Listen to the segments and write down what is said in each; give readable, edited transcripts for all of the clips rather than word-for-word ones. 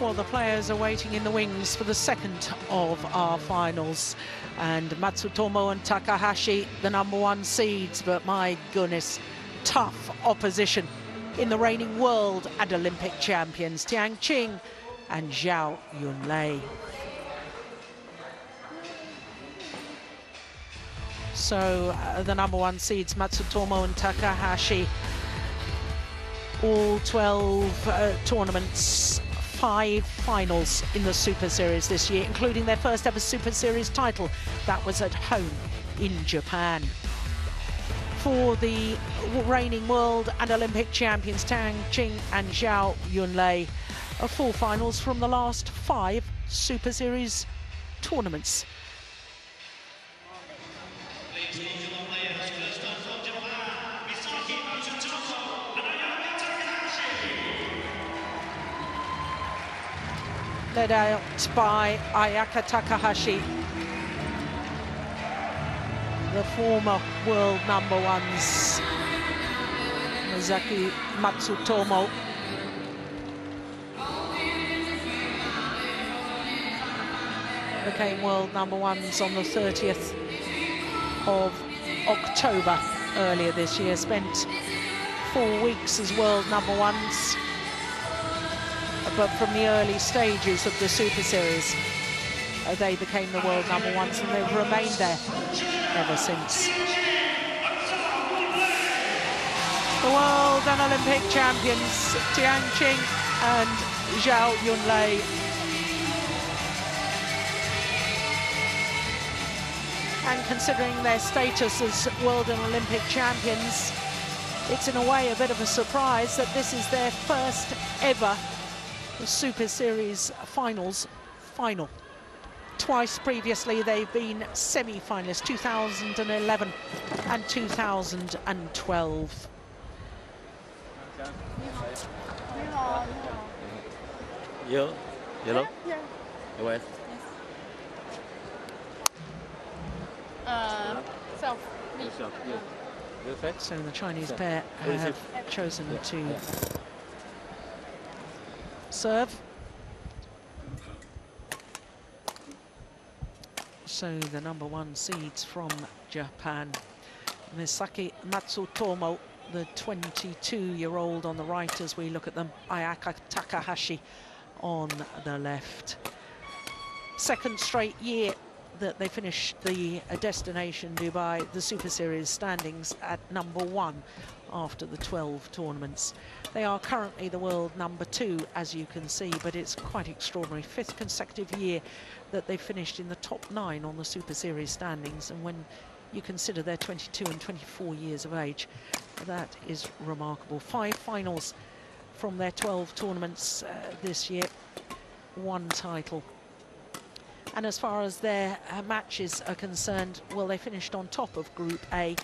Well, the players are waiting in the wings for the second of our finals. And Matsutomo and Takahashi, the #1 seeds, but my goodness, tough opposition in the reigning world and Olympic champions, T.Qin and Zhao Yunlei. So the #1 seeds, Matsutomo and Takahashi, all 12 tournaments, 5 finals in the Super Series this year, including their first ever Super Series title. That was at home in Japan. For the reigning world and Olympic champions, T.Qin and Zhao Yunlei, 4 finals from the last 5 Super Series tournaments. Led out by Ayaka Takahashi, the former world #1s. Misaki Matsutomo. Became world #1s on the 30th of October earlier this year. Spent 4 weeks as world #1s. But from the early stages of the Super Series, they became the world #1s, and they've remained there ever since. The world and Olympic champions, T.Qin and Zhao Yunlei. And considering their status as world and Olympic champions, it's in a way a bit of a surprise that this is their first ever Super Series finals final. Twice previously they've been semi-finalists, 2011 and 2012. Yellow? Yes. So the Chinese pair have chosen to serve. So the #1 seeds from Japan, Misaki Matsutomo, the 22-year-old on the right as we look at them, Ayaka Takahashi on the left. Second straight year that they finished the destination Dubai, the Super Series standings at #1 after the 12 tournaments. They are currently the world #2, as you can see, but it's quite extraordinary. 5th consecutive year that they finished in the top 9 on the Super Series standings, and when you consider they're 22 and 24 years of age, that is remarkable. 5 finals from their 12 tournaments this year, 1 title. And as far as their matches are concerned, well, they finished on top of Group A,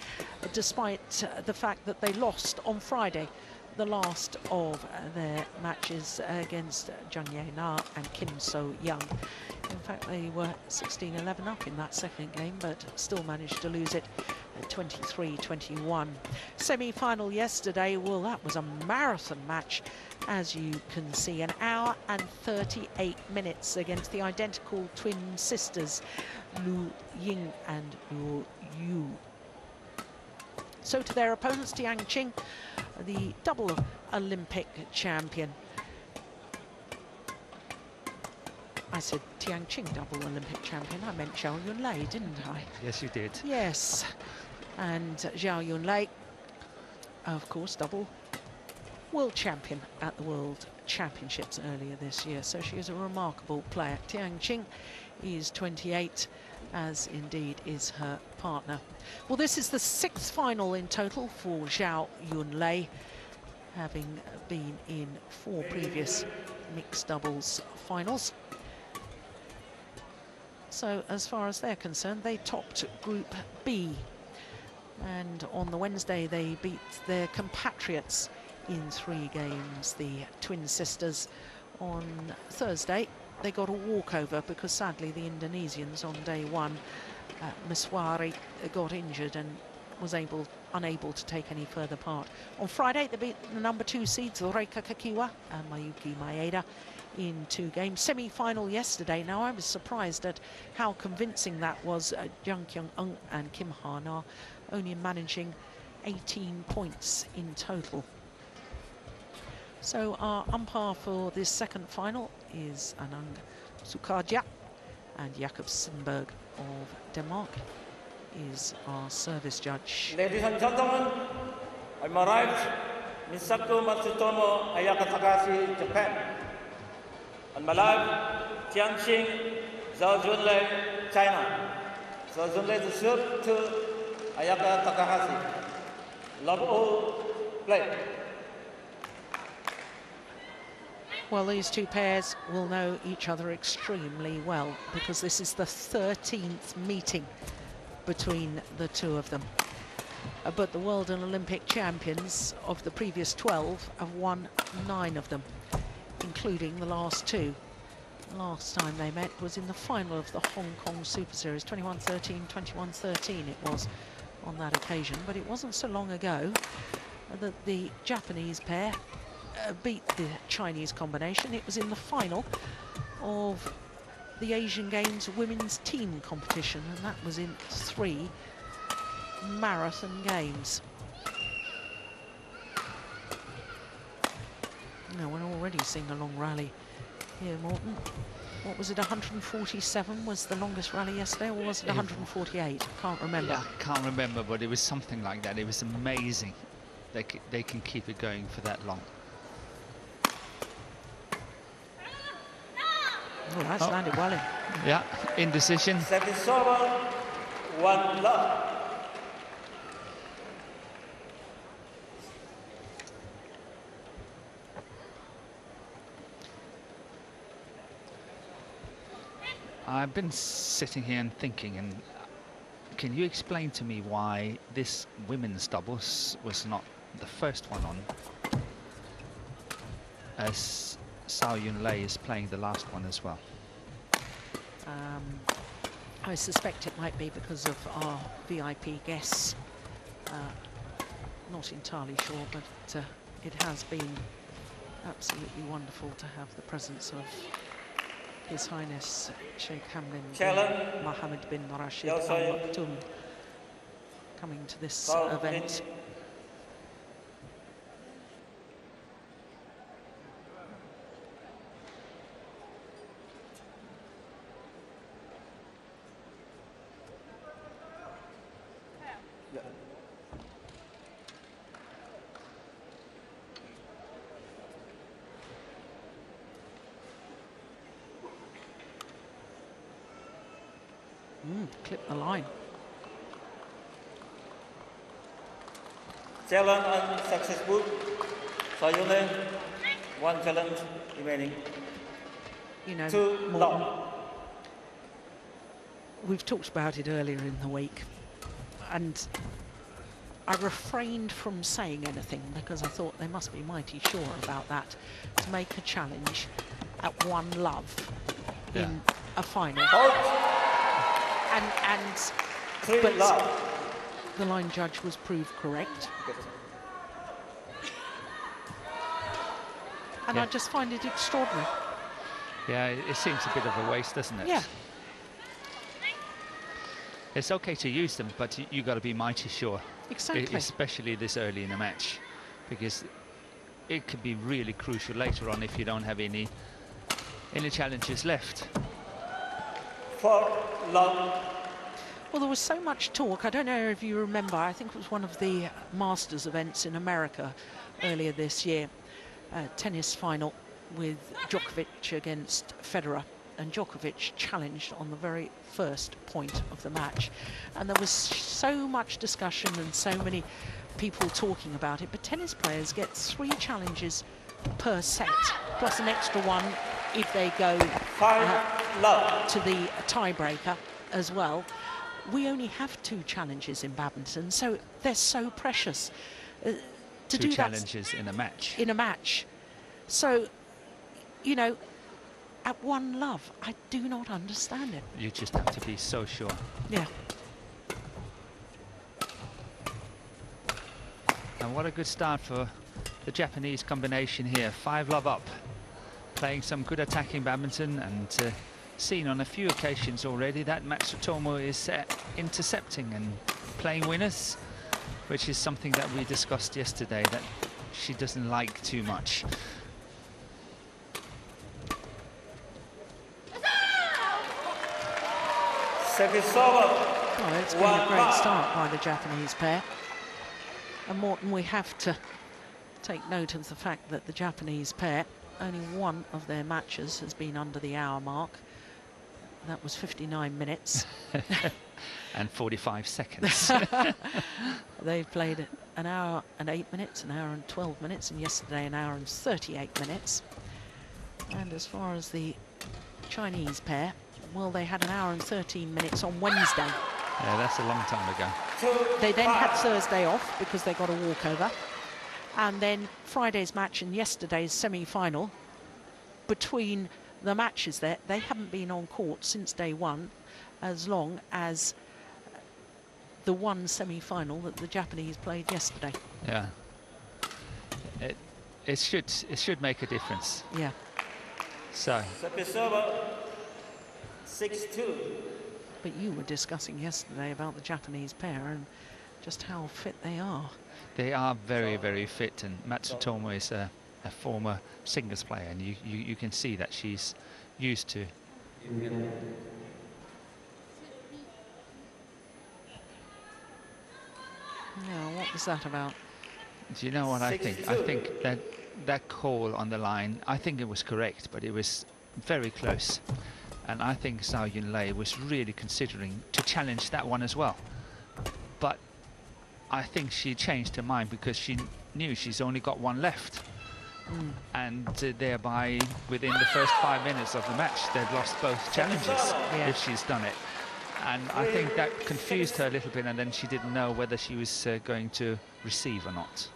despite the fact that they lost on Friday the last of their matches against Jung Ye-na and Kim So-young. In fact, they were 16-11 up in that second game, but still managed to lose it at 23-21. Semi-final yesterday, well, that was a marathon match, as you can see. 1 hour and 38 minutes against the identical twin sisters, Lu Ying and Lu Yu. So to their opponents, T.Qin, the double Olympic champion. I said T.Qin, double Olympic champion. I meant Zhao Yunlei, didn't I? Yes, you did. Yes. And Zhao Yunlei, of course, double world champion at the World Championships earlier this year. So she is a remarkable player. T.Qin is 28, as indeed is her partner. Well, this is the 6th final in total for Zhao Yunlei, having been in 4 previous mixed doubles finals. So as far as they're concerned, they topped Group B. And on the Wednesday, they beat their compatriots in 3 games, the twin sisters. On Thursday, they got a walkover because sadly the Indonesians on day 1, Miswari, got injured and was unable to take any further part. On Friday, they beat the #2 seeds, Reika Kakiwa and Mayuki Maeda, in 2 games. Semi-final yesterday. Now, I was surprised at how convincing that was. Jung Kyung-eun and Kim Ha-na only managing 18 points in total. So our umpire for this second final is Anang Sukaja, and Jakob Sindberg of Denmark is our service judge. Ladies and gentlemen, on my right, Misaki, Matsutomo, Ayaka, Takahashi, Japan. On my left, Tian, Zhao, China. Zhao to serve to Ayaka, Takahashi. Love all, play. Well, these 2 pairs will know each other extremely well, because this is the 13th meeting between the 2 of them. But the world and Olympic champions of the previous 12 have won 9 of them, including the last 2. The last time they met was in the final of the Hong Kong Superseries, 21-13, 21-13 it was on that occasion. But it wasn't so long ago that the Japanese pair beat the Chinese combination. It was in the final of the Asian Games women's team competition, and that was in 3 marathon games. Now we're already seeing a long rally here, Morten. What was it, 147 was the longest rally yesterday, or was it 148? Can't remember. Yeah, I can't remember, but it was something like that. It was amazing. They can keep it going for that long. Oh, that's landed well in. Yeah, indecision. 1 love. I've been sitting here and thinking, and can you explain to me why this women's doubles was not the first one on, as Z.Yun is playing the last one as well? I suspect it might be because of our VIP guests. Not entirely sure, but it has been absolutely wonderful to have the presence of His Highness Sheikh Hamdan bin Mohammed bin Rashid Al Maktoum coming to this event. Clip the line. Challenge unsuccessful. Z.Yun, 1 challenge remaining. You know, 2 long. We've talked about it earlier in the week, and I refrained from saying anything because I thought they must be mighty sure about that, to make a challenge at 1 love in a final. But the line judge was proved correct. And I just find it extraordinary. Yeah, it seems a bit of a waste, doesn't it? Yeah. It's okay to use them, but you got to be mighty sure. Exactly. Especially this early in a match, because it could be really crucial later on if you don't have any challenges left. 4 long. Well, there was so much talk. I don't know if you remember, I think it was one of the Masters events in America earlier this year, tennis final with Djokovic against Federer, and Djokovic challenged on the very first point of the match. And there was so much discussion and so many people talking about it, but tennis players get 3 challenges per set, plus an extra one if they go to the tiebreaker as well. We only have 2 challenges in badminton, so they're so precious. To 2 do challenges in a match. In a match. So, you know, at 1 love, I do not understand it. You just have to be so sure. Yeah. And what a good start for the Japanese combination here. 5 love up. playing some good attacking badminton, and seen on a few occasions already that Matsutomo is intercepting and playing winners, which is something that we discussed yesterday that she doesn't like too much. Service over. Well, it's been a great start by the Japanese pair. And Morton, we have to take note of the fact that the Japanese pair, only one of their matches has been under the hour mark. That was 59 minutes. And 45 seconds. They've played an hour and 8 minutes, an hour and 12 minutes, and yesterday an hour and 38 minutes. And as far as the Chinese pair, well, they had an hour and 13 minutes on Wednesday. Yeah, that's a long time ago. They then had Thursday off because they got a walkover. And then Friday's match and yesterday's semi-final. Between the matches there, they haven't been on court since day one, as long as the one semi-final that the Japanese played yesterday. Yeah. It should make a difference. Yeah. So. Service over. 6-2. But you were discussing yesterday about the Japanese pair and just how fit they are. They are very, very fit, and Matsutomo is a former singles player, and you can see that she's used to. Now, what was that about? Do you know what I think? I think that call on the line, I think it was correct, but it was very close. And I think Zhao was really considering to challenge that one as well. But I think she changed her mind because she knew she's only got one left. And thereby, within the first 5 minutes of the match, they've lost both challenges if she's done it. And I think that confused her a little bit, and then she didn't know whether she was going to receive or not.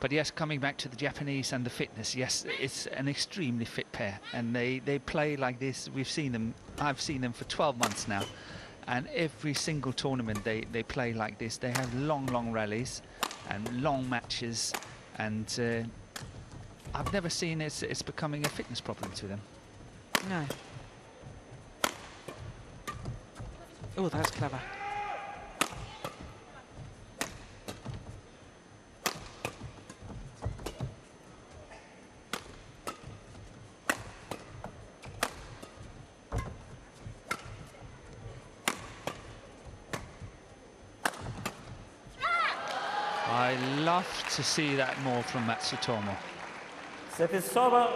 But yes, coming back to the Japanese and the fitness, yes, it's an extremely fit pair, and they play like this. We've seen them, I've seen them for 12 months now, and every single tournament they play like this. They have long rallies and long matches, and I've never seen it's becoming a fitness problem to them. No. Oh, that's clever. I love to see that more from Matsutomo. Service over.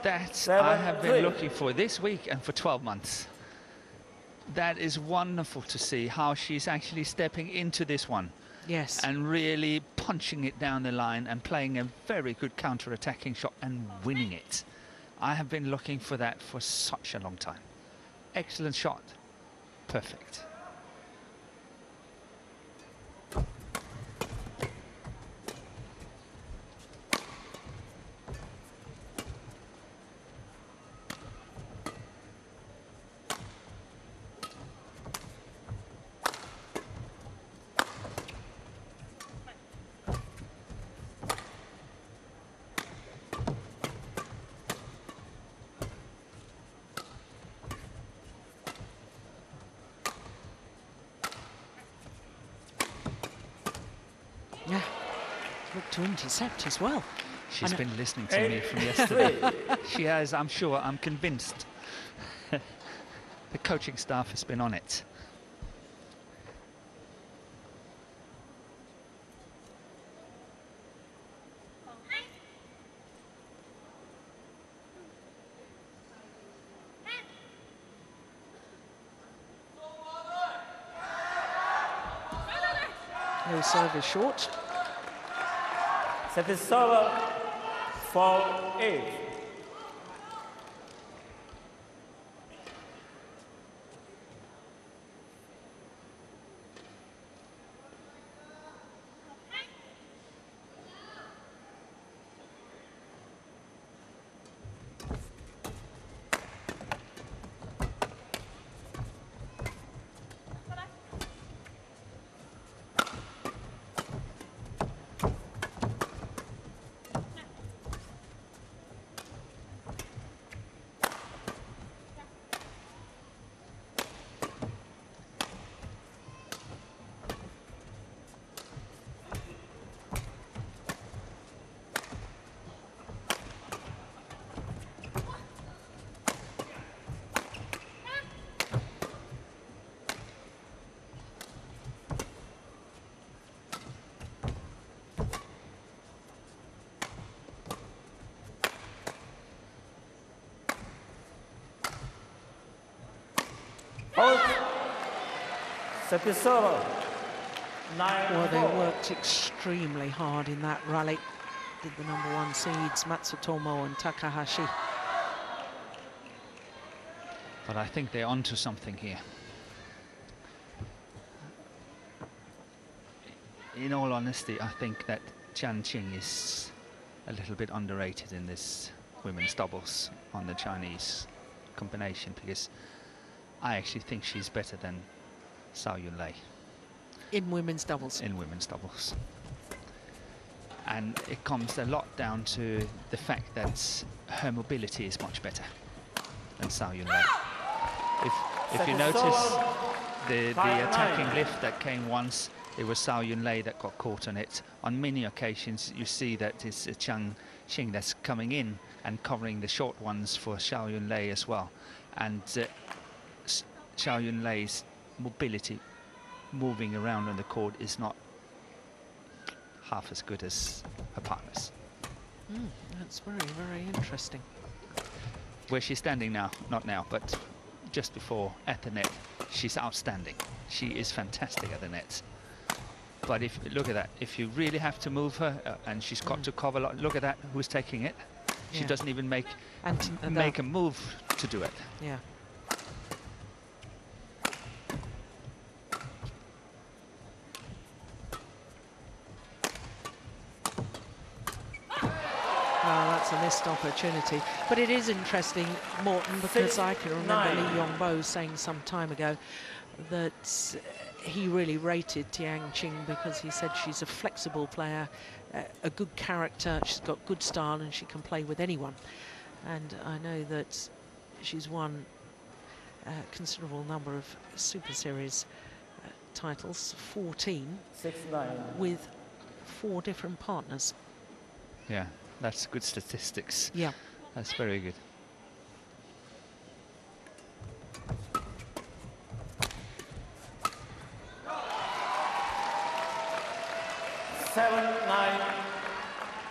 That I have been looking for this week and for 12 months. That is wonderful to see how she's actually stepping into this one. Yes. And really punching it down the line and playing a very good counter-attacking shot and winning it. I have been looking for that for such a long time. Excellent shot. Perfect. Yeah, looked to intercept as well. She's been listening to me from yesterday. She has, I'm sure, I'm convinced. The coaching staff has been on it. No service short. Service over. 4-8. Hold. Service over. 9-4. Well, they worked extremely hard in that rally. Did the #1 seeds, Matsutomo and Takahashi. But I think they're onto something here. In all honesty, I think that T.Qin is a little bit underrated in this women's doubles on the Chinese combination, because I actually think she's better than Zhao Yun. In women's doubles. In women's doubles. And it comes a lot down to the fact that her mobility is much better than Zhao Yun. If you notice the attacking lift that came once, it was Zhao Yun that got caught on it. On many occasions you see that it's T.Qin that's coming in and covering the short ones for Zhao Yun as well. And Zhao Yun's mobility moving around on the court is not half as good as her partners. That's very, very interesting. Where she's standing now, not now, but just before at the net, she's outstanding. She is fantastic at the net. But if look at that, if you really have to move her and she's got to cover, look at that, who's taking it? She doesn't even make a move to do it. Yeah. That's a missed opportunity. But it is interesting, Morton, because I can remember Lee Yongbo saying some time ago that he really rated T.Qin because he said she's a flexible player, a good character, she's got good style and she can play with anyone. And I know that she's won a considerable number of Super Series titles, 14, 6-9. with 4 different partners. Yeah, that's good statistics. Yeah. That's very good.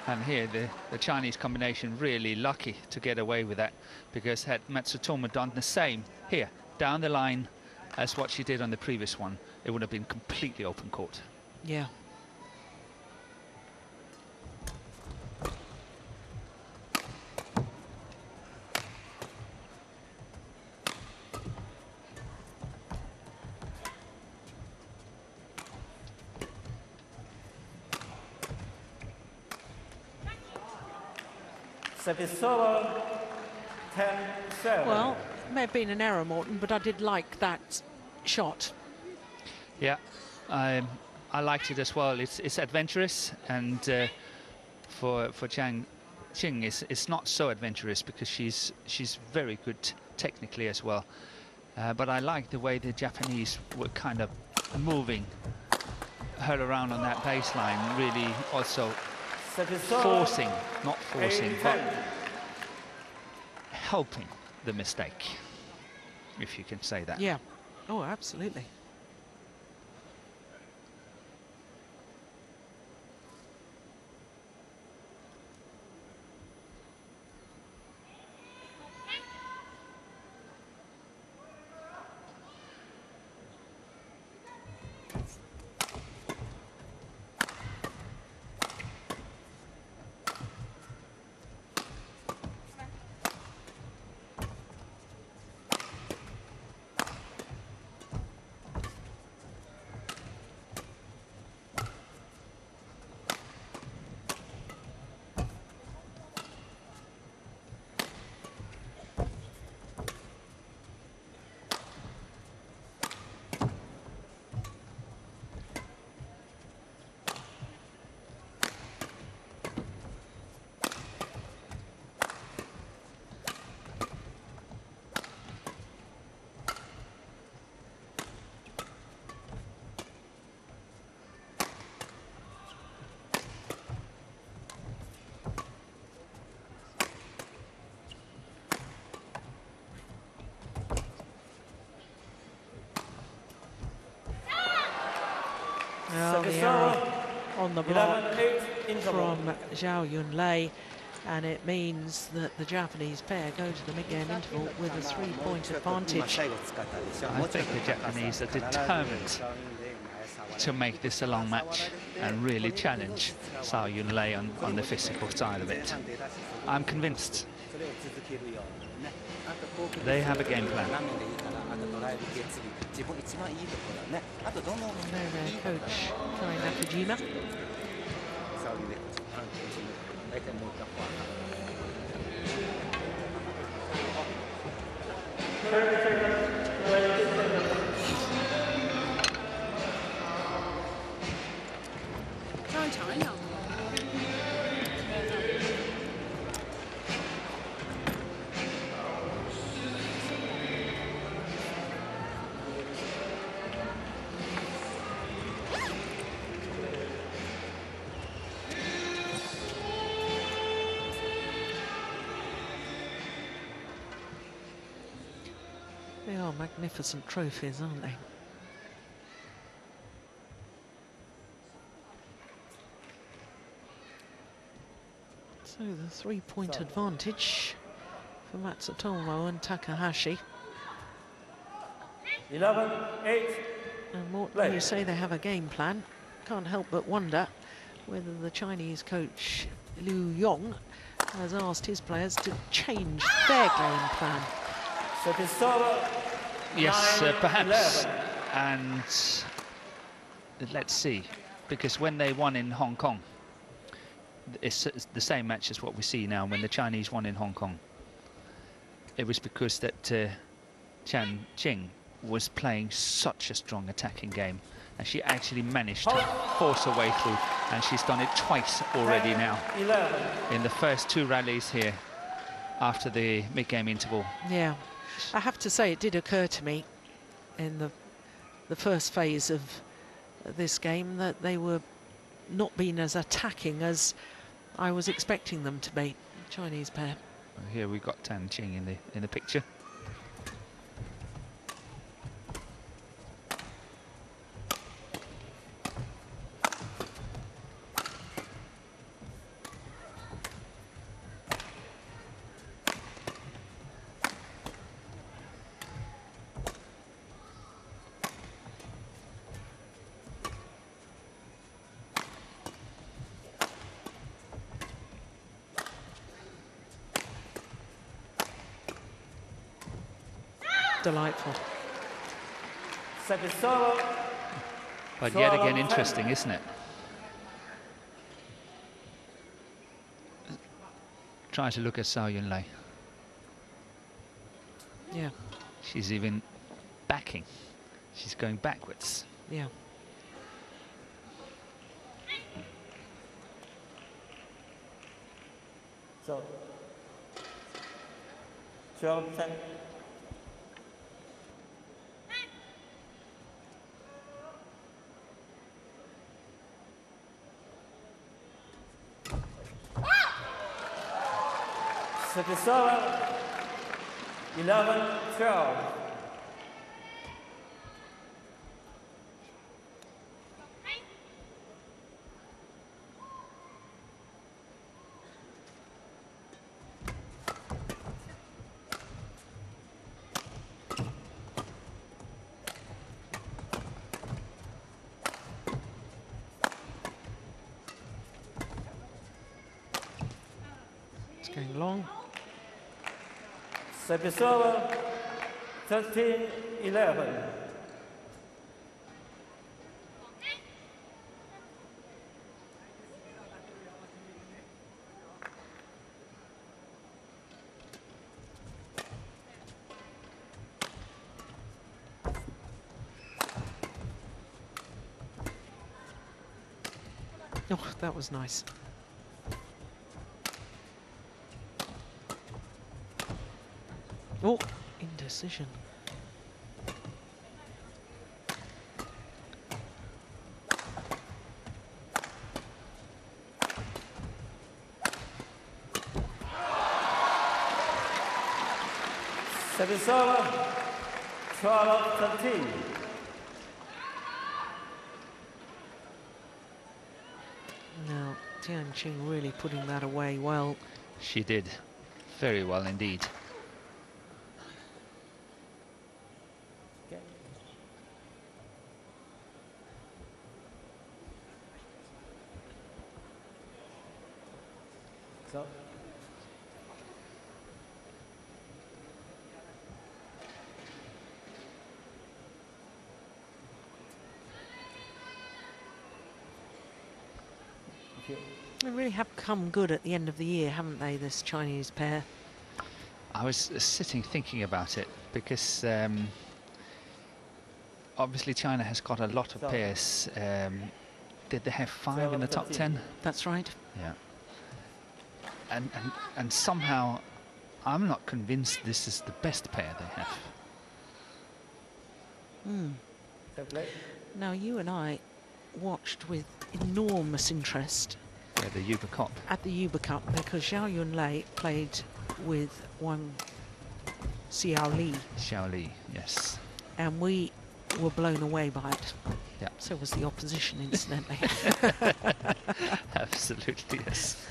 And here the Chinese combination really lucky to get away with that, because had Matsutomo done the same here down the line as what she did on the previous one, it would have been completely open court. Yeah. Service over. 10-7. Well, it may have been an error, Morton, but I did like that shot. Yeah, I liked it as well. It's adventurous, and for T.Qin it's not so adventurous because she's very good technically as well. But I like the way the Japanese were kind of moving her around on that baseline, really also forcing, not forcing, but helping the mistake, if you can say that. Yeah. Oh, absolutely. Well, the error on the block from Zhao Yun. And it means that the Japanese pair go to the mid-game interval with a 3-point advantage. I think the Japanese are determined to make this a long match and really challenge Zhao Lei on the physical side of it. I'm convinced. They have a game plan. And their coach, Nakajima. They are magnificent trophies, aren't they? So the 3-point advantage for Matsutomo and Takahashi. 11-8. And more, when you say they have a game plan, can't help but wonder whether the Chinese coach Liu Yong has asked his players to change their game plan. Yes, perhaps. And let's see, because when they won in Hong Kong, it's the same match as what we see now. When the Chinese won in Hong Kong, it was because that T.Qin was playing such a strong attacking game, and she actually managed to force her way through, and she's done it twice already now in the first 2 rallies here after the mid-game interval. Yeah, I have to say it did occur to me in the first phase of this game that they were not being as attacking as I was expecting them to be, Chinese pair. Here we've got T.Qin in the picture. Delightful. But yet again interesting, isn't it? Try to look at Zhao Lei. Yeah. She's even backing. She's going backwards. Yeah. So, 12-10. Service 11-12. It's going long. Service over, 13-11. Oh, that was nice. Oh, indecision. Service over, 12-13. Now, Tian really putting that away well. She did very well indeed. Okay. So. They really have come good at the end of the year, haven't they, this Chinese pair? I was sitting thinking about it because obviously China has got a lot of pairs. Did they have 5 in the top 10? That's right. Yeah. And somehow I'm not convinced this is the best pair they have. Now, you and I watched with enormous interest The Uber Cup. at the Uber Cup because Zhao Lei played with Wang Xiaoli, Xiaoli, yes. and we were blown away by it. Yeah. So was the opposition, incidentally. Absolutely, yes.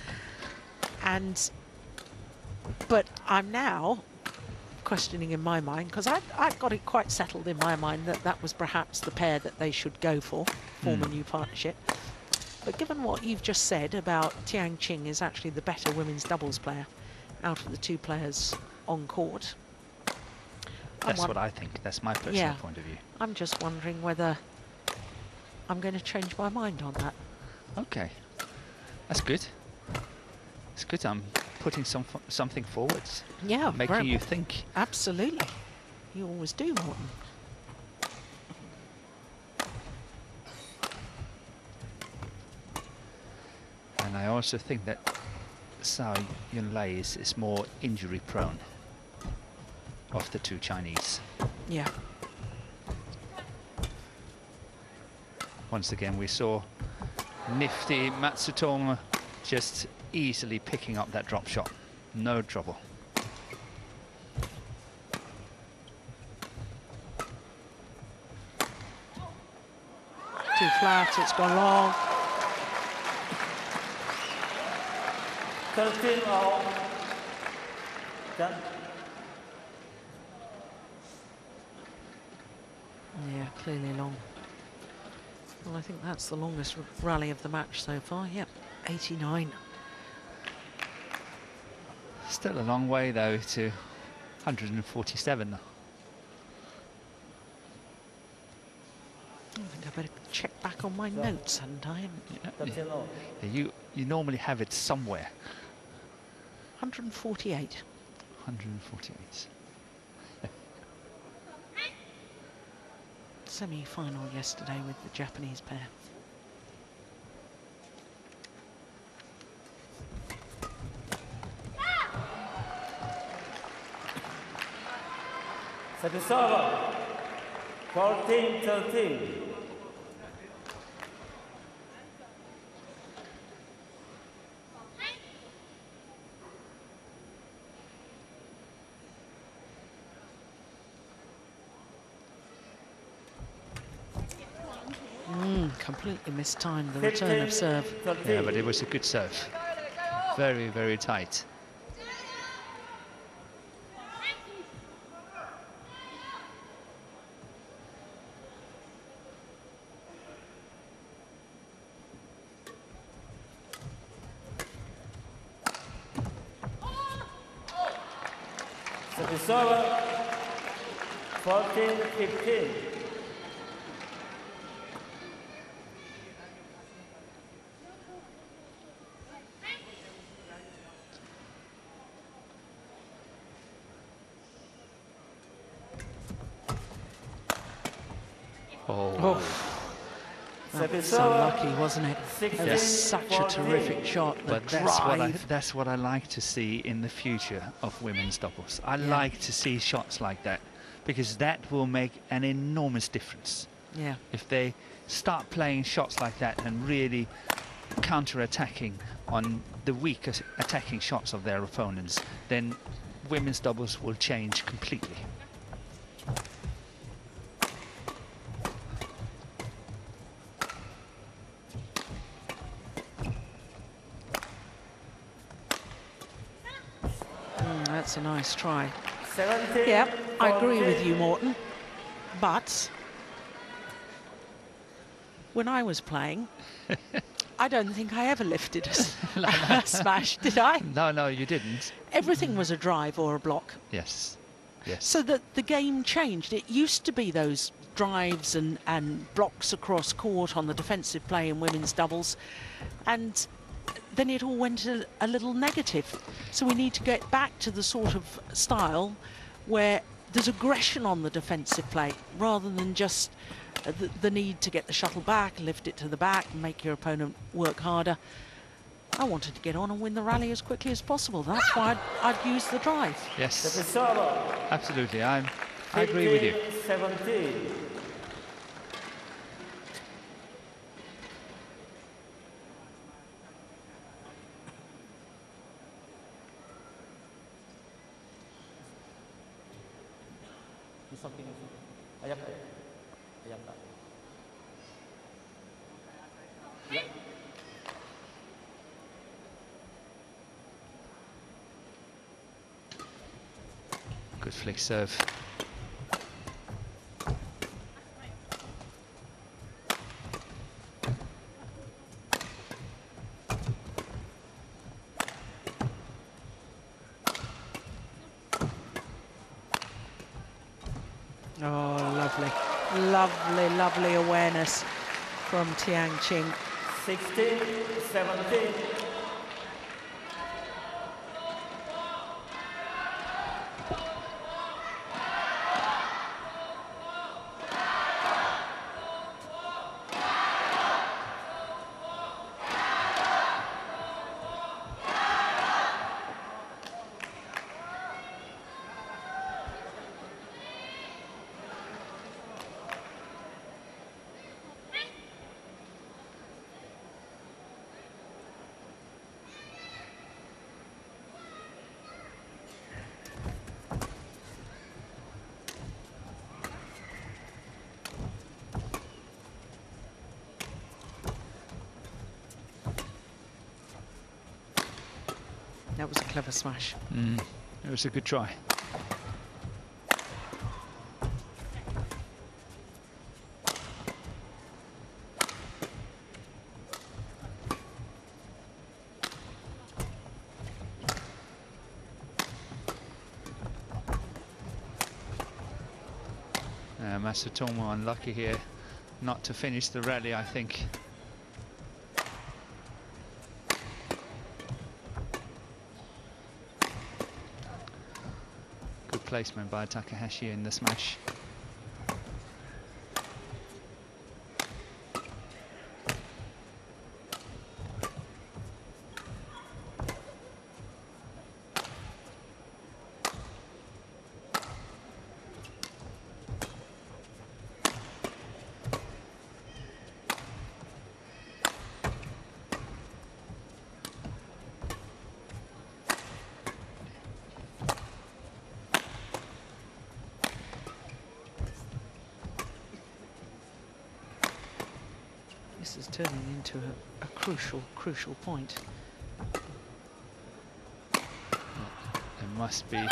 But I'm now questioning in my mind, because I've got it quite settled in my mind that that was perhaps the pair that they should go for, form a new partnership. But given what you've just said about Qin is actually the better women's doubles player out of the two players on court. That's what I think. That's my personal point of view. I'm just wondering whether I'm going to change my mind on that. Okay. That's good. It's good. I'm putting something forward. Yeah. Making you think. Absolutely. You always do, Morten. And I also think that Zhao Lei is more injury prone of the two Chinese. Yeah. Once again, we saw nifty Matsutomo just easily picking up that drop shot. No trouble. Too flat, it's gone long. 13 all. Done. Yeah, clearly long. Well, I think that's the longest rally of the match so far. Yep, 89. Still a long way though to 147. I think I better check back on my notes, hadn't I? Yeah, 13 all. you normally have it somewhere. 148. 148. Semi-final yesterday with the Japanese pair. Set the server. 14-13. Completely mistimed the return of serve. Yeah, but it was a good serve. Very, very tight. Set the server. 14-15. That was so lucky, wasn't it? It was such a terrific shot. But that's what I like to see in the future of women's doubles. I like to see shots like that because that will make an enormous difference. Yeah. If they start playing shots like that and really counter-attacking on the weaker attacking shots of their opponents, then women's doubles will change completely. That's a nice try. 17. Yeah, I agree with 14. you, Morton. But when I was playing, I don't think I ever lifted a smash, did I? No, no, you didn't. Everything was a drive or a block. Yes, yes. So that the game changed. It used to be those drives and blocks across court on the defensive play in women's doubles. And then it all went a little negative. So we need to get back to the sort of style where there's aggression on the defensive play rather than just the need to get the shuttle back, lift it to the back, and make your opponent work harder. I wanted to get on and win the rally as quickly as possible. That's why I'd use the drive. Yes, Service absolutely. I agree with you. 17. Misaki, Ayaka. Ayaka. Yep. Good flick serve. Oh, lovely. Lovely, lovely awareness from T.Qin. 16, 17. That was a clever smash. It was a good try. Matsutomo unlucky here not to finish the rally, I think. Good placement by Takahashi in the smash. This is turning into a crucial point. It must be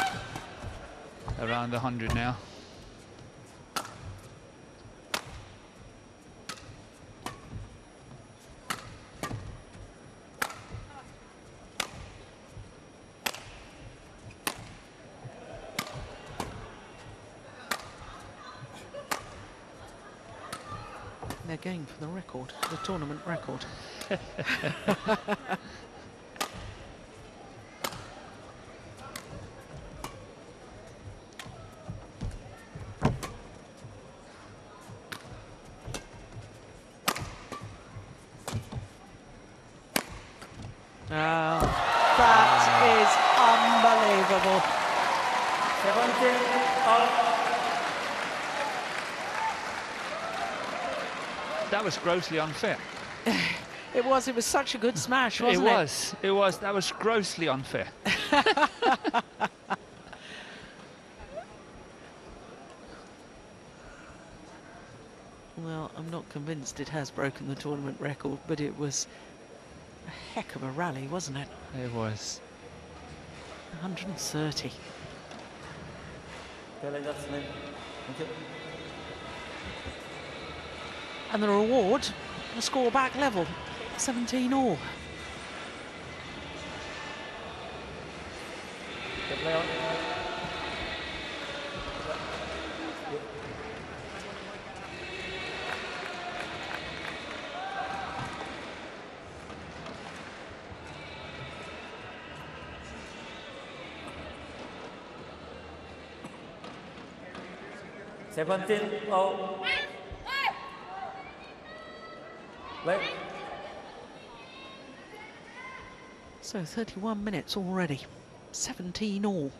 around 100 now. They're going for the record, the tournament record. That is unbelievable. 17 out. That was grossly unfair. It was such a good smash, wasn't it? It was. That was grossly unfair. Well, I'm not convinced it has broken the tournament record, but it was a heck of a rally, wasn't it? It was. 130. And the reward, the score back level, 17 all. Oh. Wait. So 31 minutes already, 17 all.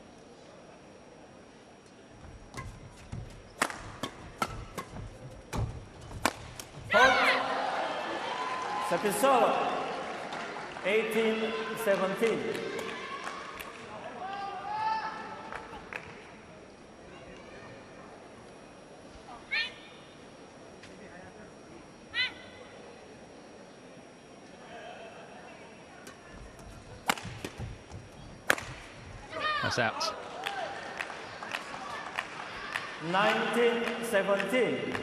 Second serve, 18-17. That's out. 19-17.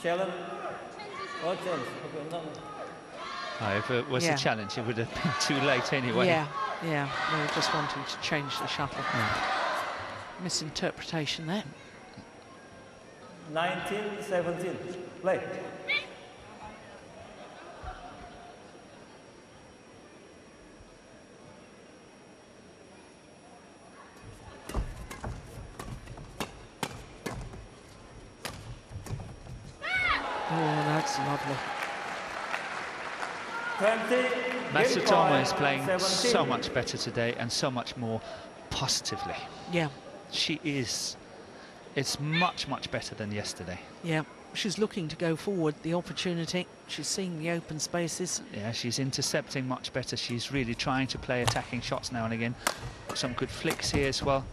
Challenge or change? Okay, no. If it was a challenge, it would have been too late anyway. Yeah, they were just wanting to change the shuttle. Misinterpretation there. 19-17. Play. Oh, that's lovely. Matsutomo is playing so much better today and so much more positively. Yeah. She is. It's much, much better than yesterday. Yeah, she's looking to go forward, the opportunity. She's seeing the open spaces. Yeah, she's intercepting much better. She's really trying to play attacking shots now and again. Some good flicks here as well.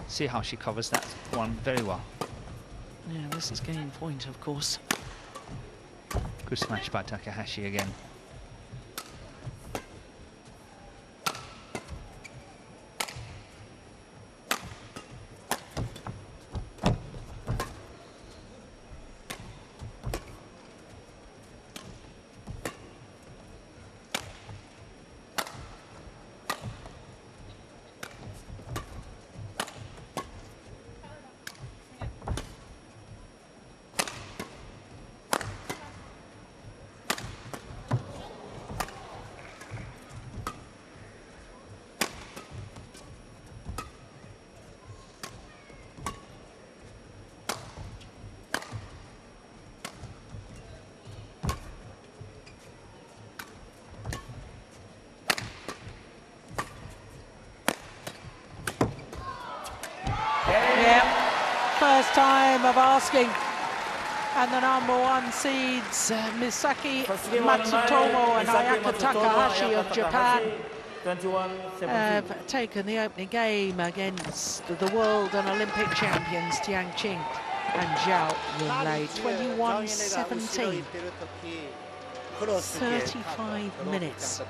See how she covers that one very well. Yeah, this is game point, of course. Good smash by Takahashi again. First time of asking, and the #1 seeds Misaki, Matsutomo and Ayaka Takahashi of Japan have taken the opening game against the world and Olympic champions Tian and Zhao Yunlei, 21-17. 35 minutes.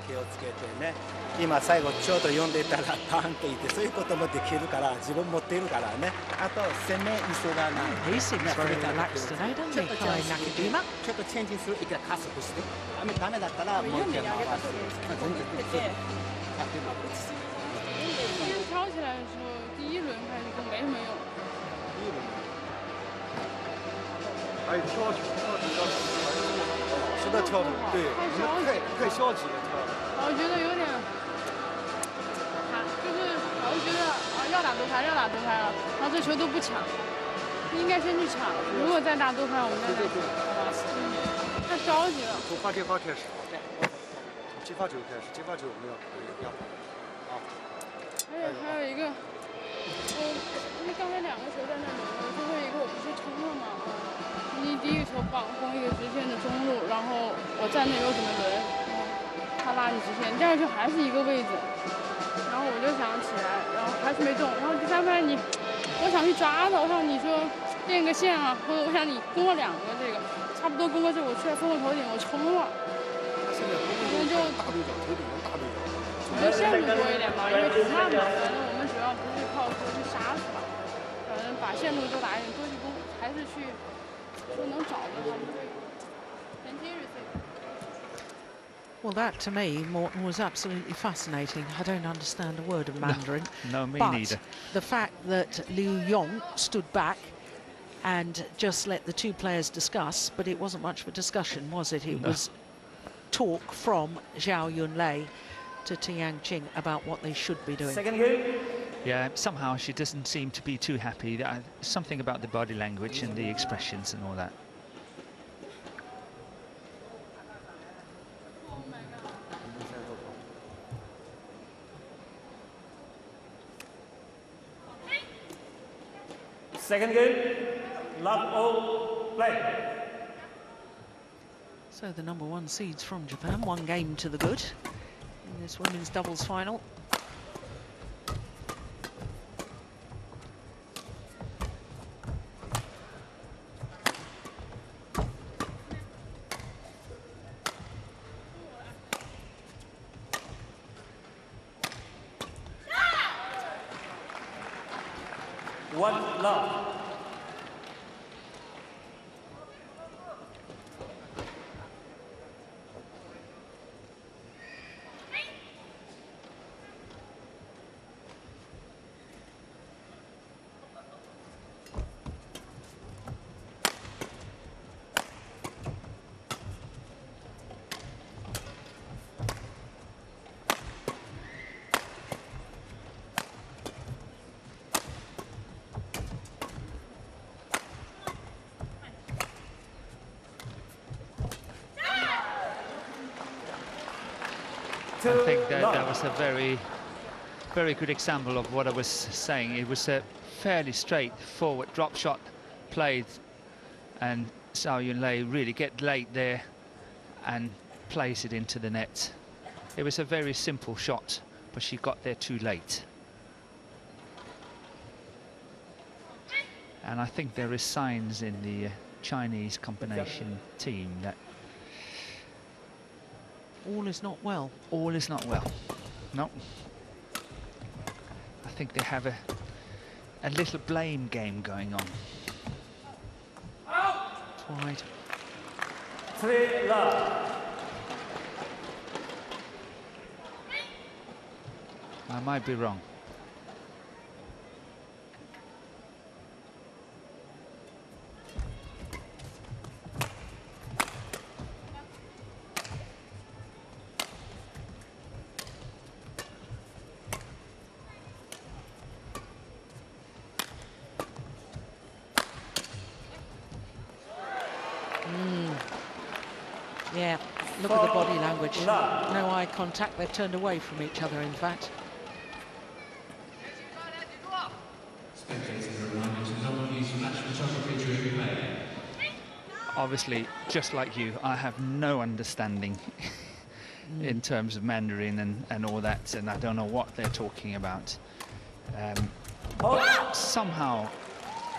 今最後ちょうど読んでたらパンといてそういうこともできるから自分持っているからね。あと攻め急がない。 He seems very relaxed today, doesn't he? Hi, Nakajima. ちょっとチェンジするいくら加速してダメだったらもう一回回す。全然今天挑起来的时候，第一轮开始就没什么用。哎，挑起是的挑的，对，太消极了挑的。我觉得有点，就是老是觉得要打多拍了，然后这球都不抢，应该先去抢。如果再打多拍，我们再打。太着急了。从接发开始，接发球开始，接发球我们要啊。还有一个，因为刚才两个球在那轮，最后一个我不是冲了吗？你第一个球绑封一个直线的中路，然后我站那边怎么轮，他拉你直线，第二球还是一个位置，然后我就想起来，然后还是没中，然后第三拍我想去抓他，我想你说练个线啊，或者我想你攻了2个这个，差不多攻过这，我出来封个头顶，我冲了，现在不会用大对角，腿得用大对角。我们线路多一点嘛，因为只看嘛，反正我们主要不是靠说去杀死吧，反正把线路多打一点，多去攻，还是去说能找到他们这个前期receive。Well, that to me, Morton, was absolutely fascinating. I don't understand a word of Mandarin. No, me but neither. The fact that Liu Yong stood back and just let the two players discuss, but it wasn't much of a discussion, was it? It was talk from Zhao Lei to Qin about what they should be doing. Second game. Yeah, somehow she doesn't seem to be too happy. Something about the body language and the expressions and all that. Second game. Love all play. So the #1 seeds from Japan, 1 game to the good in this women's doubles final. One love. I think that was a very, very good example of what I was saying. It was a fairly straightforward drop shot played, and Zhao Lei really get late there and place it into the net. It was a very simple shot, but she got there too late. And I think there is signs in the Chinese combination team that all is not well. All is not well. No. I think they have a little blame game going on. It's wide. 3 love. I might be wrong. Yeah, look at the body language. No eye contact, they've turned away from each other, in fact. Obviously, just like you, I have no understanding in terms of Mandarin and all that, and I don't know what they're talking about. But somehow,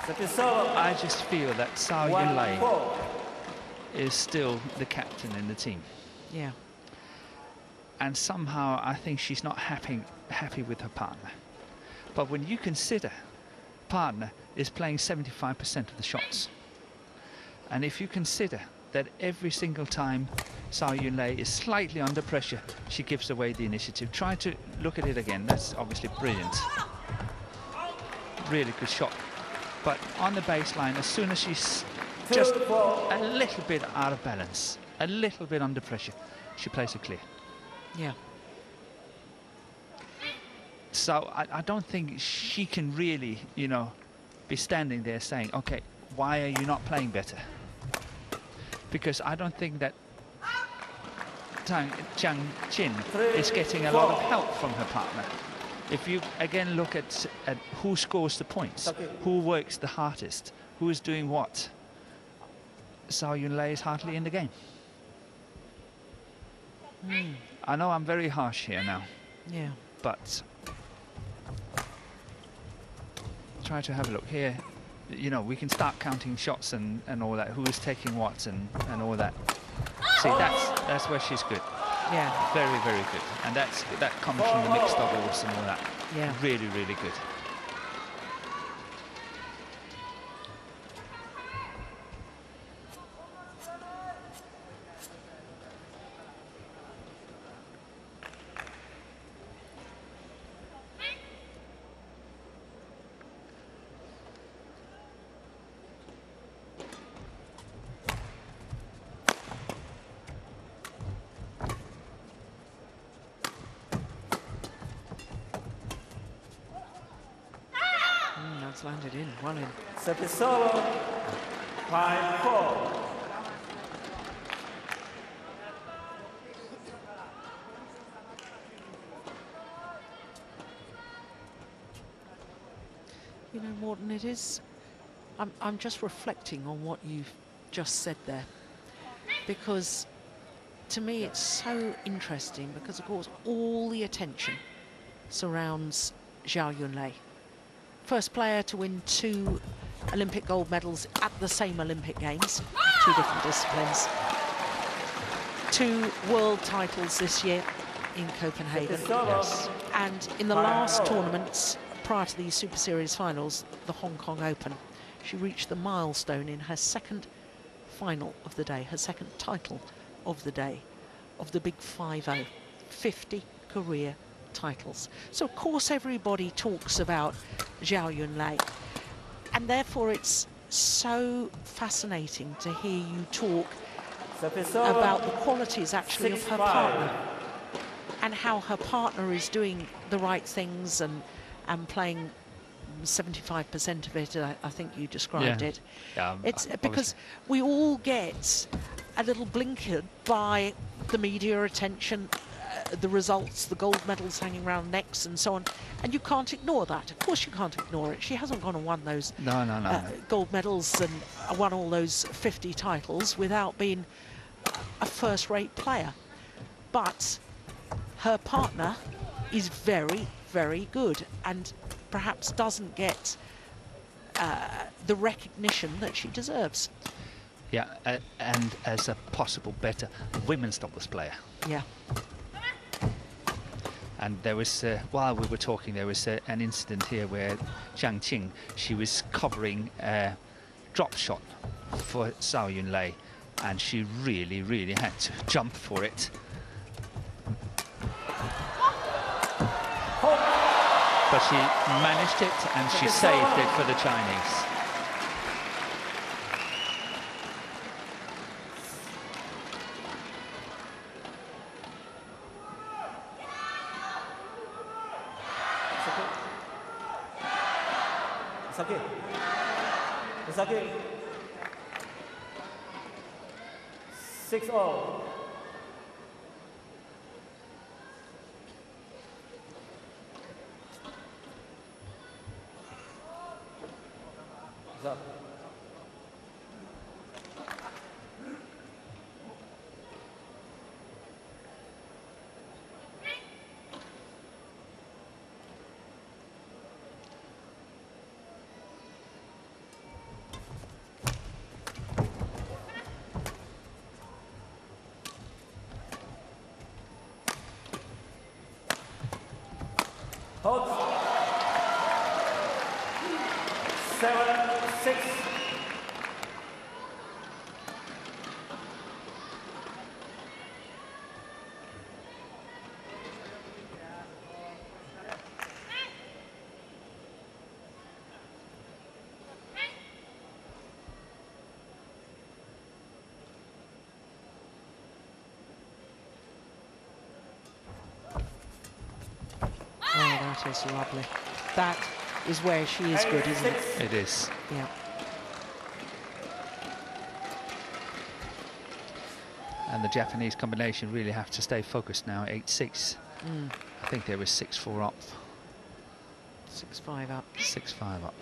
I just feel that Zhao Lei is still the captain in the team. Yeah. And somehow I think she's not happy with her partner. But when you consider partner is playing 75% of the shots, and if you consider that every single time Zhao Lei is slightly under pressure, she gives away the initiative. Try to look at it again. That's obviously brilliant. Really good shot. But on the baseline, as soon as she's just a little bit out of balance, a little bit under pressure, she plays it clear. Yeah. So I don't think she can really, you know, be standing there saying, okay, why are you not playing better? Because I don't think that Qin is getting a lot of help from her partner. If you again look at who scores the points, who works the hardest, who is doing what, Zhao Lei is hardly in the game. I know I'm very harsh here now. Yeah. But try to have a look here. You know, we can start counting shots and all that, who is taking what and all that. See, that's where she's good. Yeah. Very, very good. And that comes from the mixed doubles and all that. Yeah. Really, really good. That's landed in, well in. Service solo, 5-4. You know, Morten, it is... I'm just reflecting on what you've just said there. Because to me it's so interesting because, of course, all the attention surrounds Zhao. First player to win 2 Olympic gold medals at the same Olympic Games, 2 different disciplines. 2 world titles this year in Copenhagen. Yes. And in the last tournaments, prior to these Super Series finals, the Hong Kong Open, she reached the milestone in her second final of the day, her second title of the day, of the big 5-0, 50 career titles. So of course everybody talks about Zhao. And therefore it's so fascinating to hear you talk about the qualities actually of her partner and how her partner is doing the right things and playing 75% of it, I think you described it. It's because we all get a little blinkered by the media attention, the results, the gold medals hanging around necks and so on, and you can't ignore that. Of course you can't ignore it. She hasn't gone and won those gold medals and won all those 50 titles without being a first-rate player. But her partner is very, very good and perhaps doesn't get the recognition that she deserves. Yeah, and as a possible better women's doubles player. Yeah. And there was, while we were talking, there was an incident here where T.Qin, she was covering a drop shot for Zhao, and she really, really had to jump for it. But she managed it, and she saved it for the Chinese. Misaki. 6-0. Hold. 7-6. Oh, that is lovely. That is where she is good, isn't it? It is. Yeah. And the Japanese combination really have to stay focused now. 8-6. I think they were 6-4 up. 6-5 up. 6-5 up.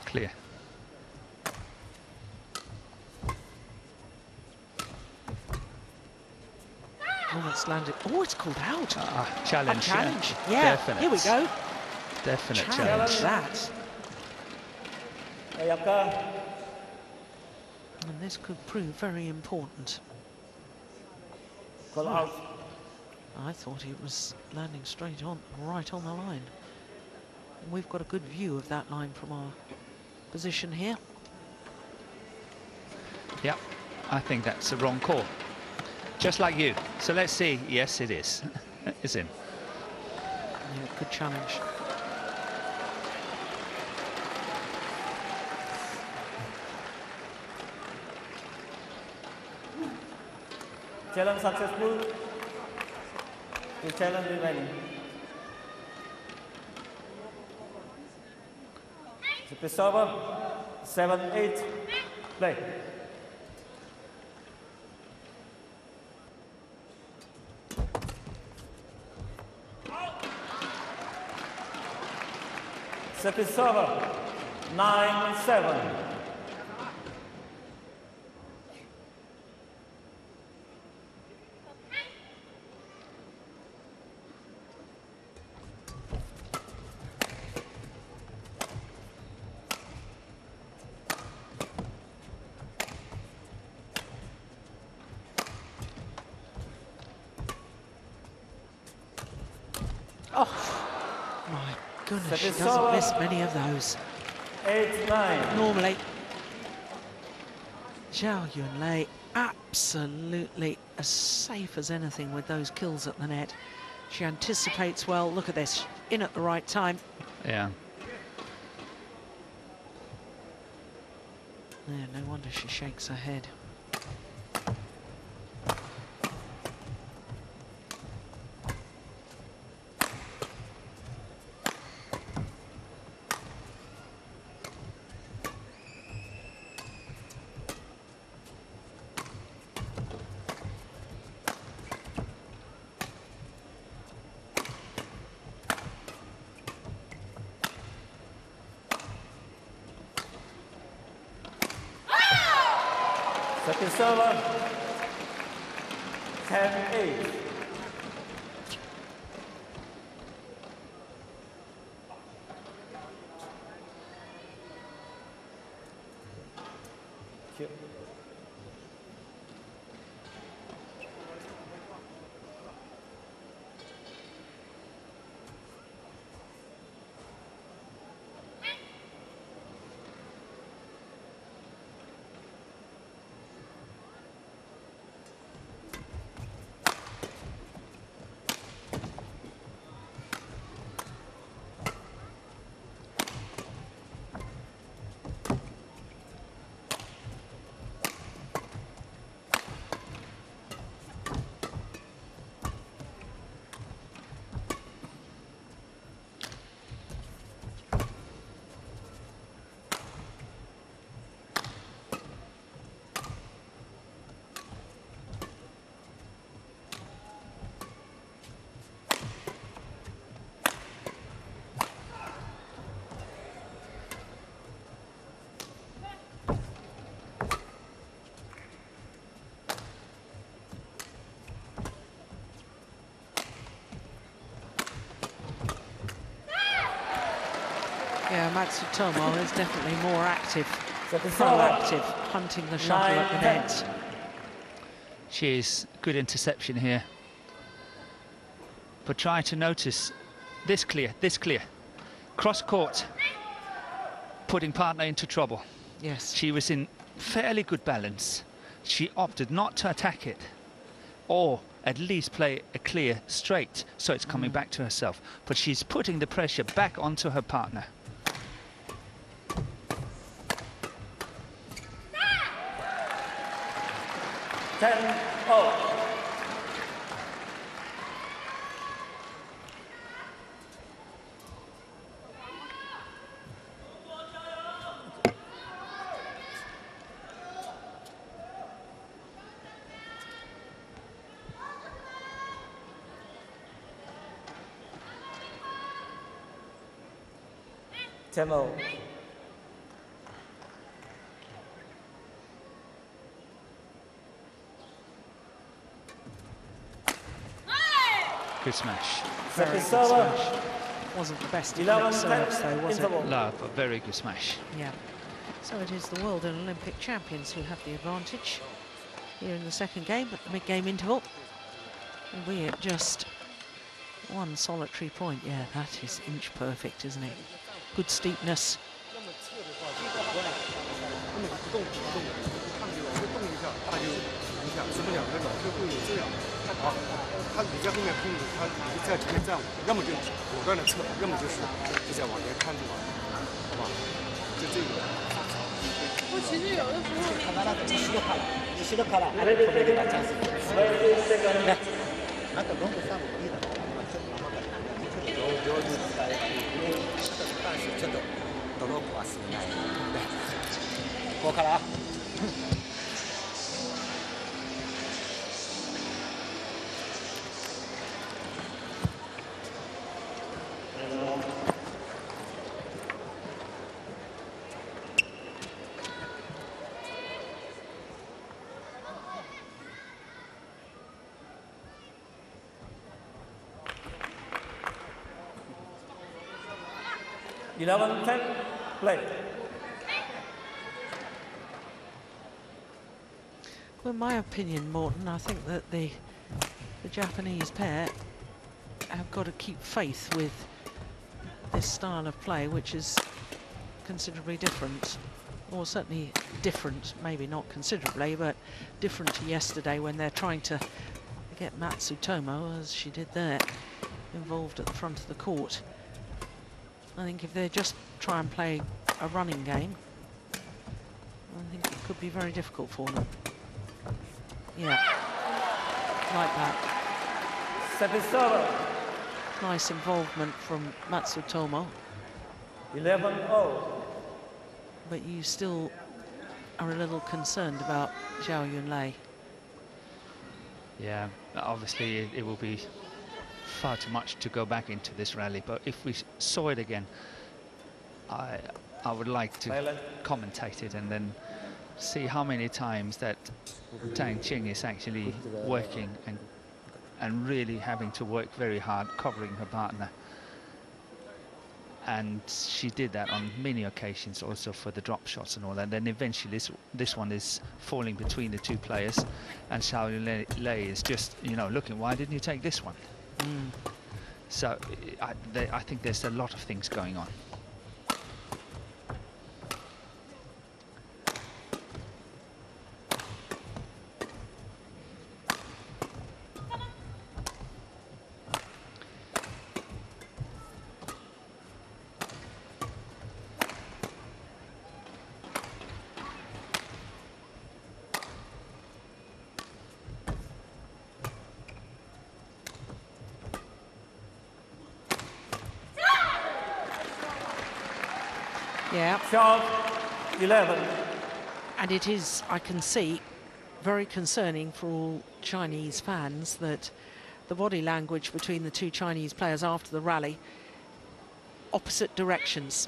Clear. Oh, it's landed. Oh, it's called out. Challenge. A challenge. Yeah, Definite. here we go. Definite Challenge challenge. that. Ayaka. And this could prove very important. Call out. I thought it was landing straight on, right on the line. And we've got a good view of that line from our position here. Yep, I think that's a wrong call. Just like you. So let's see. Yes, it is. It's in. Yeah, good challenge. Challenge successful. The challenge remaining. The server 7-8. Play. Second server 9-7. Oh, my goodness, she Second doesn't serve. miss many of those. 8-9. Normally, Zhao absolutely as safe as anything with those kills at the net. She anticipates well. Look at this, in at the right time. Yeah. Yeah, no wonder she shakes her head. Second server 10-8. Yeah, Matsutomo is definitely more active, Second server proactive, hunting the shuttle at the 9-10. net. She is good interception here. But try to notice this clear. Cross court, putting partner into trouble. Yes. She was in fairly good balance. She opted not to attack it, or at least play a clear straight, so it's coming back to herself. But she's putting the pressure back onto her partner. Demo Good smash. Very good smash. Wasn't the best of serves though, was it? No, but very good smash. Yeah. So it is the world and Olympic champions who have the advantage here in the second game at the mid-game interval. Albeit just one solitary point. Yeah, that is inch perfect, isn't it? Good steepness. Play. Well, in my opinion, Morton, I think that the Japanese pair have got to keep faith with this style of play, which is considerably different, or certainly different, maybe not considerably, but different to yesterday when they're trying to get Matsutomo, as she did there, involved at the front of the court. I think if they just try and play a running game, I think it could be very difficult for them. Yeah, like that. Second serve. Nice involvement from Matsutomo. 11-0. But you still are a little concerned about Zhao. Yeah, obviously it will be far too much to go back into this rally, but if we saw it again, I would like to commentate it and then see how many times that T.Qin is actually working and really having to work very hard covering her partner. And she did that on many occasions also for the drop shots and all that. And then eventually this one is falling between the two players, and Zhao is just, you know, looking, why didn't you take this one? So I think there's a lot of things going on. Yeah. Shot 11. And it is, I can see, very concerning for all Chinese fans that the body language between the two Chinese players after the rally, opposite directions.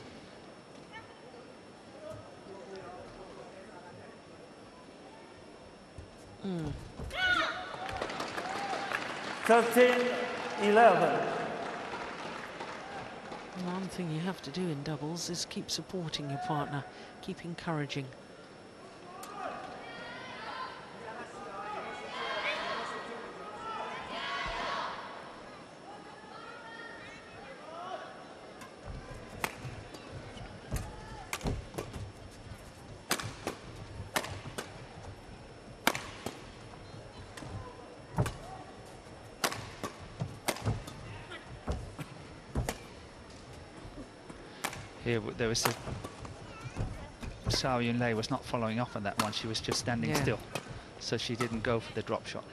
Mm. 13-11. One thing you have to do in doubles is keep supporting your partner, keep encouraging. Here there was Zhao was not following up on that one. She was just standing still, so she didn't go for the drop shot.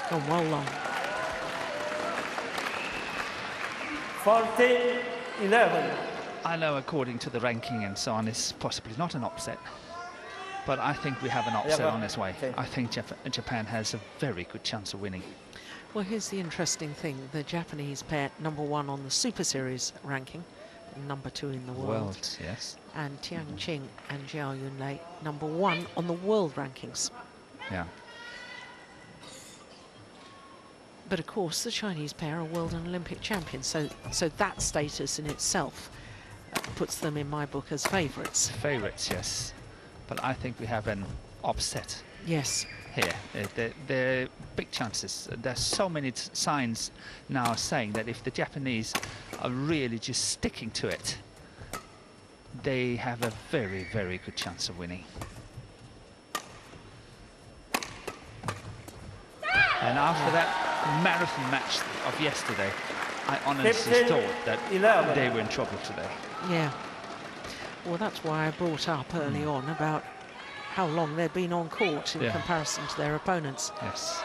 Gone well long. 14-11. I know according to the ranking and so on, it's possibly not an upset. But I think we have an upset on its way. I think Japan has a very good chance of winning. Well, here's the interesting thing. The Japanese pair, #1 on the Super Series ranking, #2 in the world. Yes. And Tian and Zhao #1 on the world rankings. Yeah. But of course, the Chinese pair are world and Olympic champions, so that status in itself puts them in my book as favourites. Favourites, yes. But I think we have an upset. Yes. Here, there are big chances. There's so many signs now saying that if the Japanese are really just sticking to it, they have a very, very good chance of winning. And after that marathon match of yesterday, I honestly thought that they were in trouble today. Yeah. Well, that's why I brought up early on about how long they'd been on court in comparison to their opponents. Yes.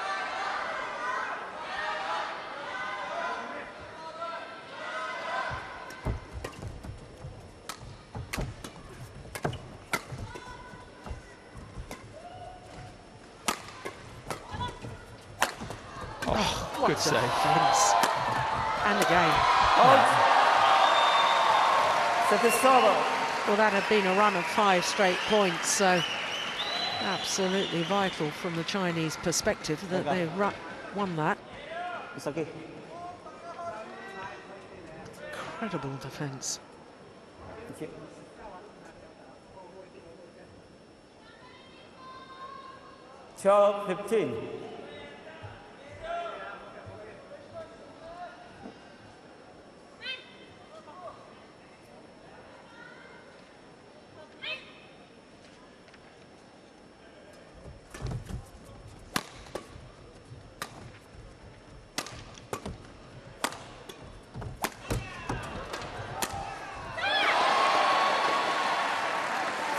Oh, good save. Defense. And again. Well, that had been a run of 5 straight points, so absolutely vital from the Chinese perspective that they won that. Misaki. Incredible defense. 12-15.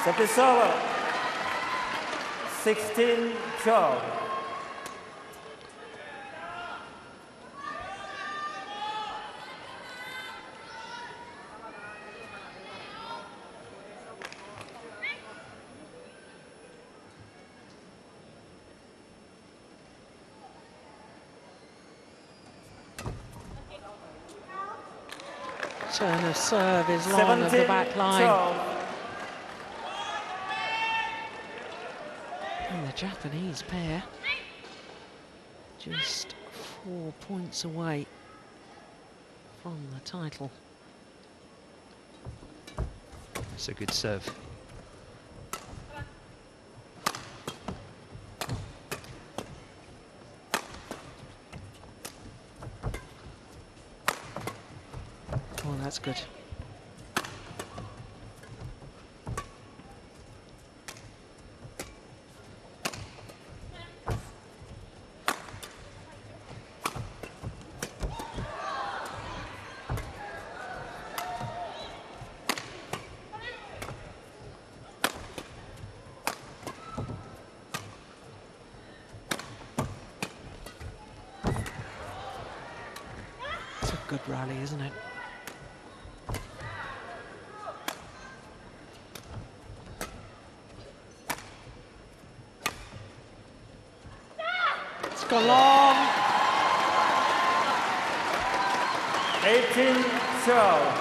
Service over. 16-12. Turn of serve is long of the back line. And the Japanese pair just 4 points away from the title. It's a good serve. Oh, that's good. It's a good rally, isn't it? Go long. 18-12.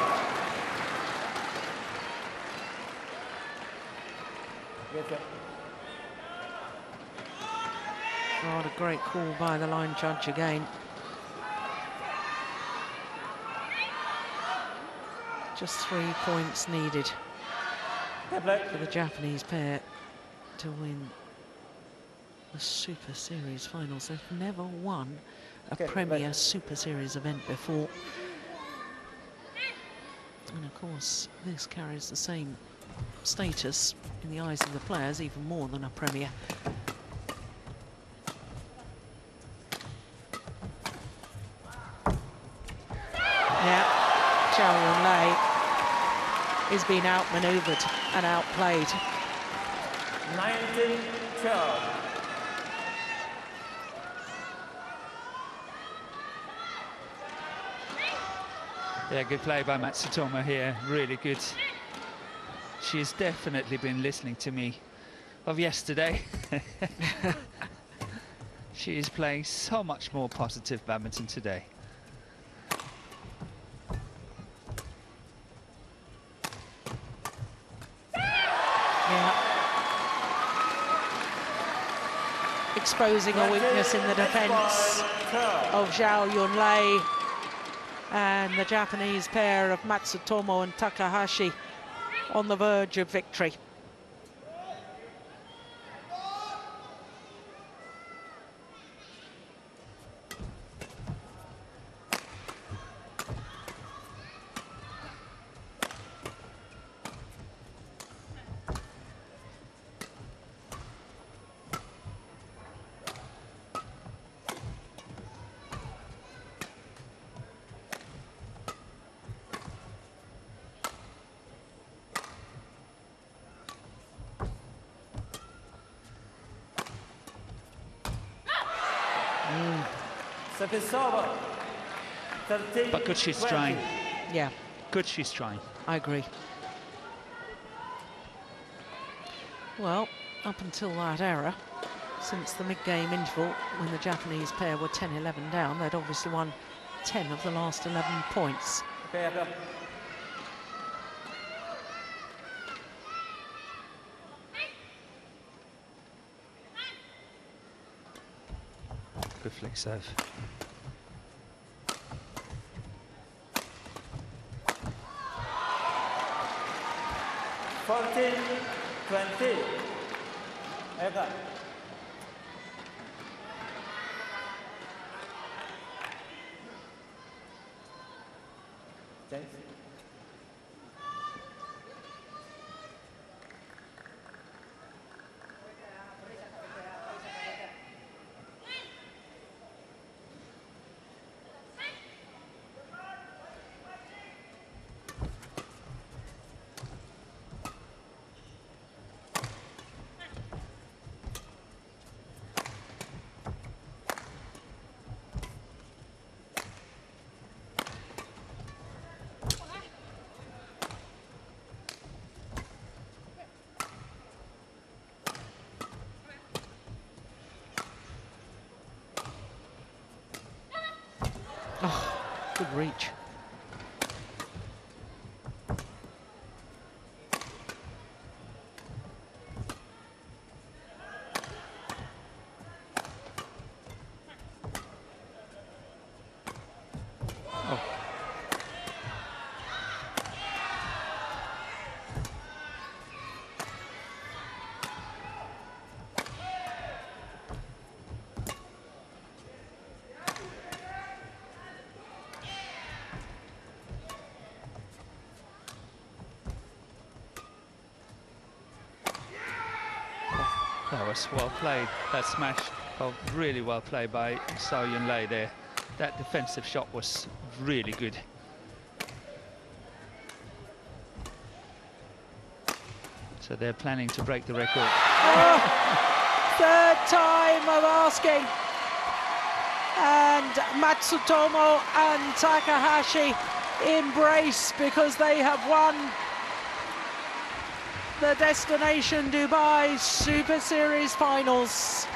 What a great call by the line judge again. Just 3 points needed for the Japanese pair to win the Super Series finals. They've never won a Premier Super Series event before. And of course, this carries the same status in the eyes of the players, even more than a Premier. Yeah, Zhao is being outmaneuvered and outplayed. 19-12. Yeah, good play by Matsutomo here, really good. She's definitely been listening to me of yesterday. She is playing so much more positive badminton today. Yeah. Exposing a weakness in the defence of Zhao and the Japanese pair of Matsutomo and Takahashi on the verge of victory. But good she's trying. Yeah. Good she's trying. I agree. Well, up until that era, since the mid-game interval, when the Japanese pair were 10-11 down, they'd obviously won 10 of the last 11 points. Okay, Ayaka. Good flick serve. $14-20. Ayaka. Thanks. Oh, good reach. That was well played. That smash, really well played by Zhao there. That defensive shot was really good. So they're planning to break the record. Oh, third time of asking. And Matsutomo and Takahashi embrace because they have won the Destination Dubai Super Series Finals.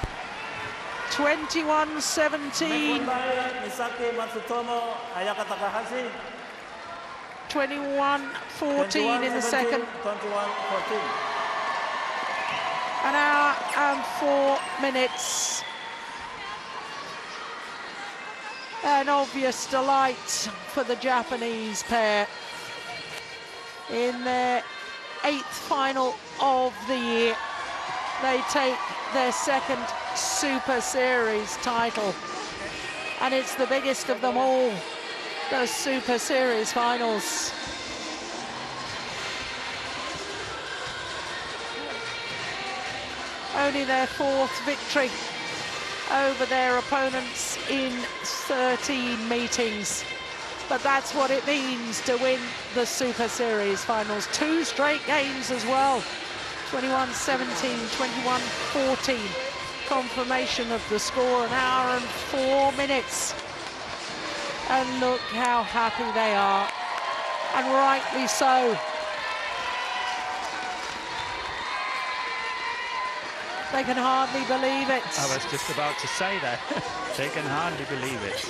21-17. Misaki, Matsutomo, Ayaka, Takahashi. 21-14 in the second. 21-14. An hour and 4 minutes. An obvious delight for the Japanese pair in their 8th final of the year. They take their second Super Series title, and it's the biggest of them all, the Super Series finals. Only their 4th victory over their opponents in 13 meetings. But that's what it means to win the Super Series finals. 2 straight games as well. 21-17, 21-14. Confirmation of the score, an hour and 4 minutes. And look how happy they are, and rightly so. They can hardly believe it. I was just about to say that. They can hardly believe it.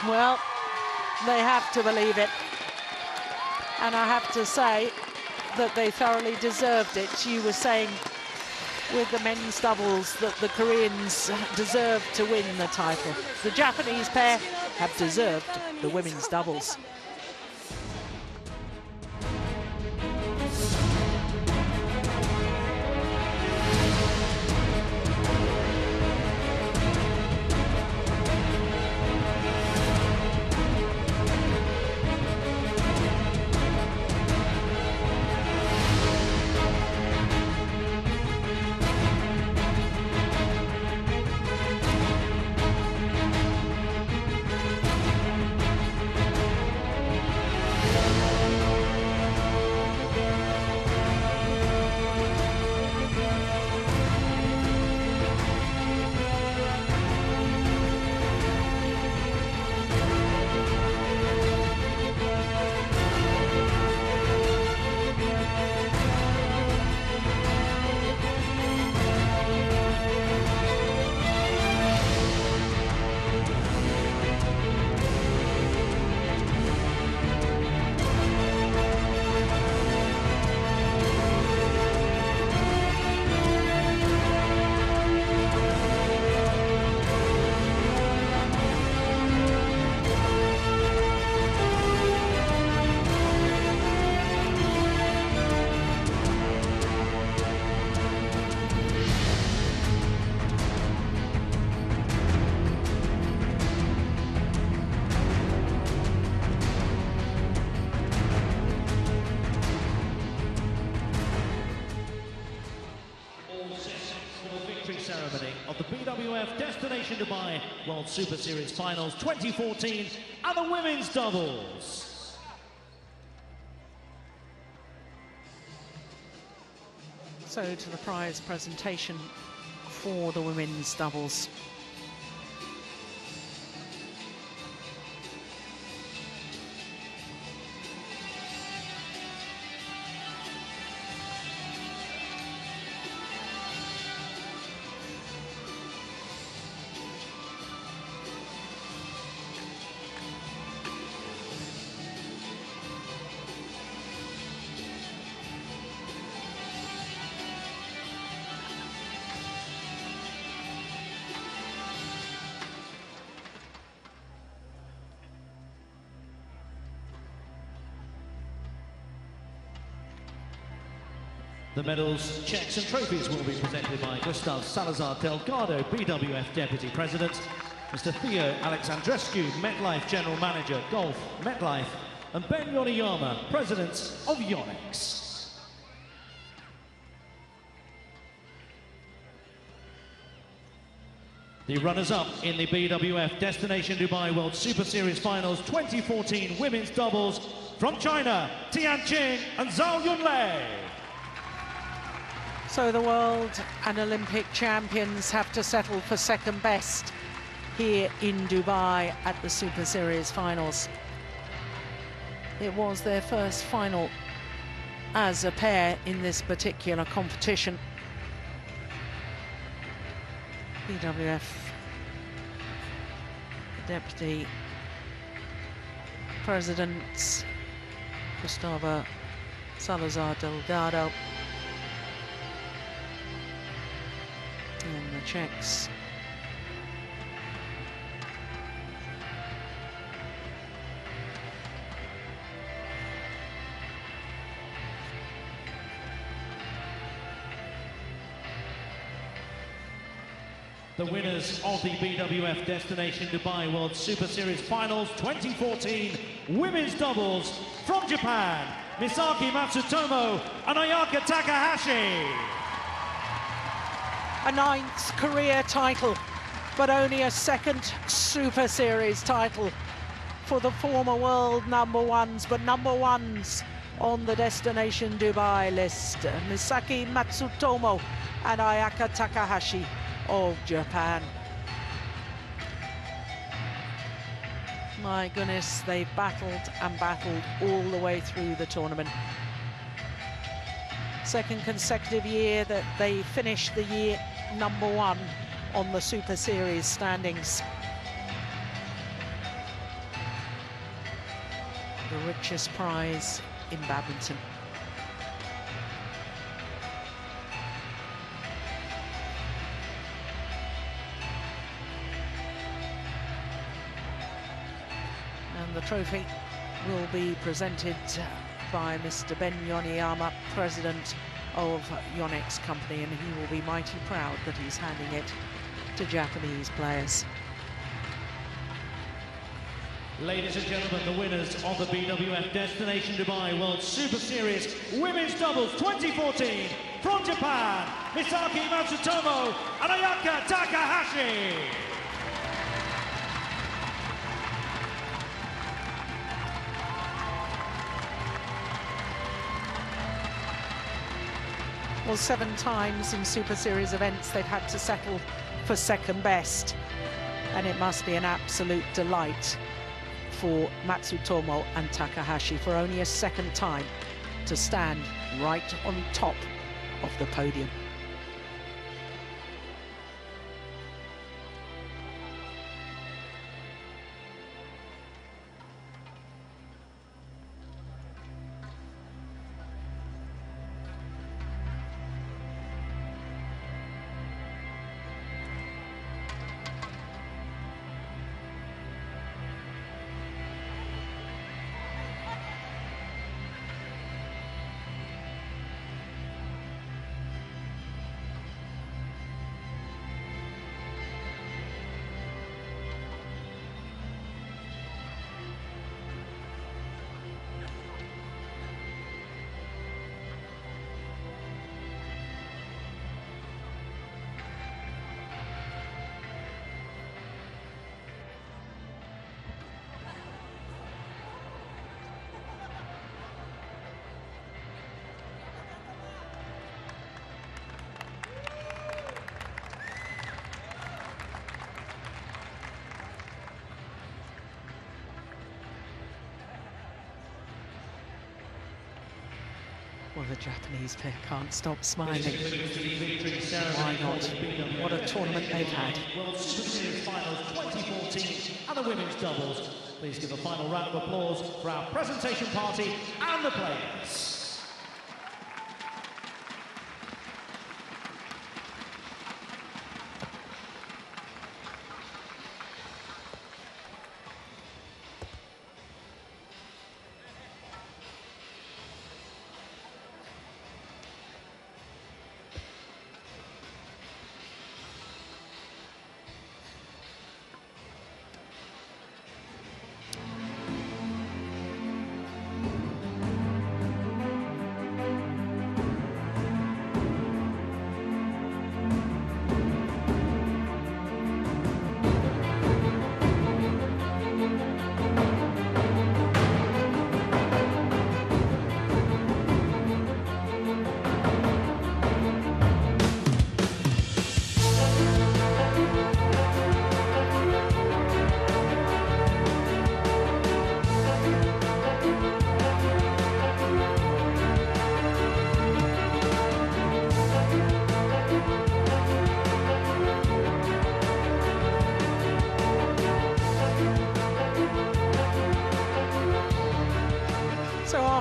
Well, they have to believe it. And I have to say that they thoroughly deserved it. You were saying with the men's doubles that the Koreans deserved to win the title. The Japanese pair have deserved the women's doubles. Ceremony of the BWF Destination Dubai World Super Series Finals 2014 and the women's doubles. So to the prize presentation for the women's doubles. The medals, checks and trophies will be presented by Gustav Salazar Delgado, BWF Deputy President, Mr. Theo Alexandrescu, MetLife General Manager, Golf, MetLife, and Ben Yoniyama, President of Yonex. The runners-up in the BWF Destination Dubai World Super Series Finals 2014 women's doubles from China, Tian and Zhao. So the world and Olympic champions have to settle for second best here in Dubai at the Super Series finals. It was their first final as a pair in this particular competition. BWF Deputy President Gustavo Salazar Delgado and the Czechs. The winners of the BWF Destination Dubai World Super Series Finals 2014 women's doubles from Japan, Misaki Matsutomo and Ayaka Takahashi. A 9th career title, but only a 2nd Super Series title for the former world #1s, but #1s on the Destination Dubai list. Misaki Matsutomo and Ayaka Takahashi of Japan. My goodness, they've battled and battled all the way through the tournament. Second consecutive year that they finished the year #1 on the Super Series standings. The richest prize in badminton. And the trophy will be presented by Mr. Ben Yoneyama, president of Yonex Company, and he will be mighty proud that he's handing it to Japanese players. Ladies and gentlemen, the winners of the BWF Destination Dubai World Super Series Women's Doubles 2014 from Japan, Misaki Matsutomo and Ayaka Takahashi. Well, 7 times in Super Series events they've had to settle for second best, and it must be an absolute delight for Matsutomo and Takahashi for only a second time to stand right on top of the podium. Well, the Japanese pair can't stop smiling. Why not? What a tournament they've had. World Super Series Finals 2014 and the women's doubles. Please give a final round of applause for our presentation party and the players.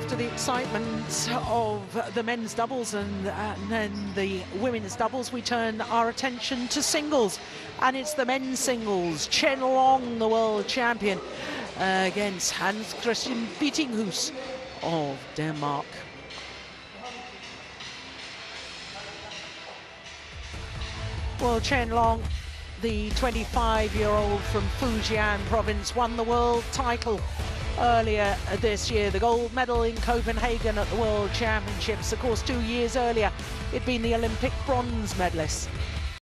After the excitement of the men's doubles and then the women's doubles, we turn our attention to singles, and it's the men's singles. Chen Long, the world champion, against Hans Christian Vittinghus of Denmark. Well, Chen Long, the 25-year-old from Fujian province, won the world title earlier this year, the gold medal in Copenhagen at the World Championships. Of course, 2 years earlier, it'd been the Olympic bronze medalist.